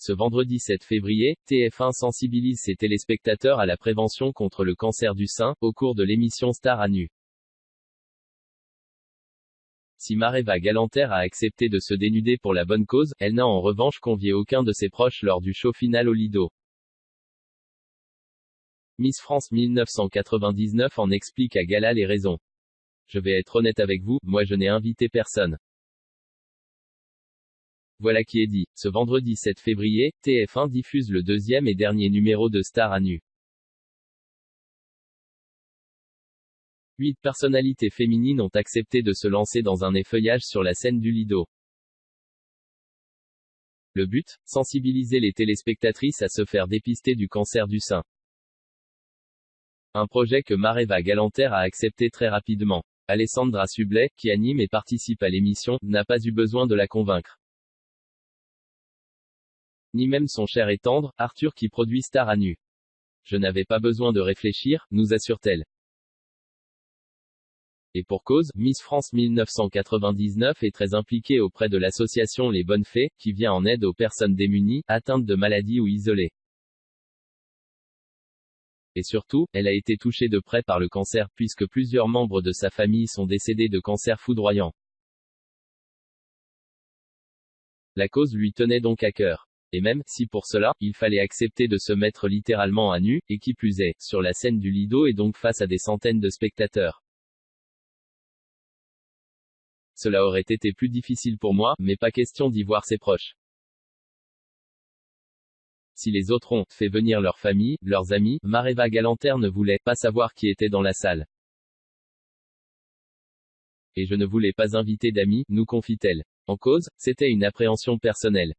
Ce vendredi 7 février, TF1 sensibilise ses téléspectateurs à la prévention contre le cancer du sein, au cours de l'émission Star à nu. Si Maréva Galanter a accepté de se dénuder pour la bonne cause, elle n'a en revanche convié aucun de ses proches lors du show final au Lido. Miss France 1999 en explique à Gala les raisons. Je vais être honnête avec vous, moi je n'ai invité personne. Voilà qui est dit. Ce vendredi 7 février, TF1 diffuse le deuxième et dernier numéro de Star à nu. 8 personnalités féminines ont accepté de se lancer dans un effeuillage sur la scène du Lido. Le but, sensibiliser les téléspectatrices à se faire dépister du cancer du sein. Un projet que Maréva Galanter a accepté très rapidement. Alessandra Sublet, qui anime et participe à l'émission, n'a pas eu besoin de la convaincre. Ni même son cher et tendre, Arthur qui produit Star à nu. Je n'avais pas besoin de réfléchir, nous assure-t-elle. Et pour cause, Miss France 1999 est très impliquée auprès de l'association Les Bonnes Fées, qui vient en aide aux personnes démunies, atteintes de maladies ou isolées. Et surtout, elle a été touchée de près par le cancer, puisque plusieurs membres de sa famille sont décédés de cancer foudroyant. La cause lui tenait donc à cœur. Et même, si pour cela, il fallait accepter de se mettre littéralement à nu, et qui plus est, sur la scène du Lido et donc face à des centaines de spectateurs. Cela aurait été plus difficile pour moi, mais pas question d'y voir ses proches. Si les autres ont fait venir leur famille, leurs amis, Maréva Galanter ne voulait pas savoir qui était dans la salle. Et je ne voulais pas inviter d'amis, nous confie-t-elle. En cause, c'était une appréhension personnelle.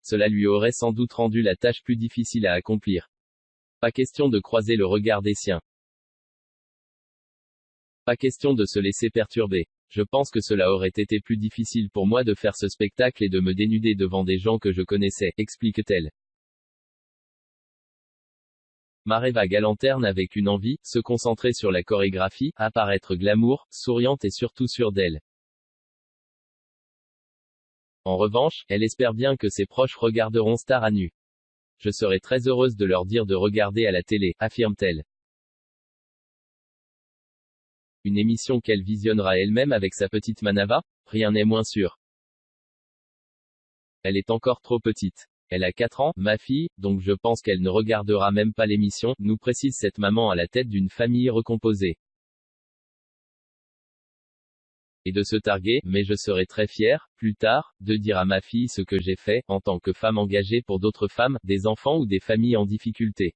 Cela lui aurait sans doute rendu la tâche plus difficile à accomplir. Pas question de croiser le regard des siens. Pas question de se laisser perturber. Je pense que cela aurait été plus difficile pour moi de faire ce spectacle et de me dénuder devant des gens que je connaissais, explique-t-elle. Maréva Galanter n'avait qu'une envie, se concentrer sur la chorégraphie, apparaître glamour, souriante et surtout sûre d'elle. En revanche, elle espère bien que ses proches regarderont Star à nu. Je serai très heureuse de leur dire de regarder à la télé, affirme-t-elle. Une émission qu'elle visionnera elle-même avec sa petite Manava? Rien n'est moins sûr. Elle est encore trop petite. Elle a 4 ans, ma fille, donc je pense qu'elle ne regardera même pas l'émission, nous précise cette maman à la tête d'une famille recomposée. Et de se targuer, mais je serai très fière, plus tard, de dire à ma fille ce que j'ai fait, en tant que femme engagée pour d'autres femmes, des enfants ou des familles en difficulté.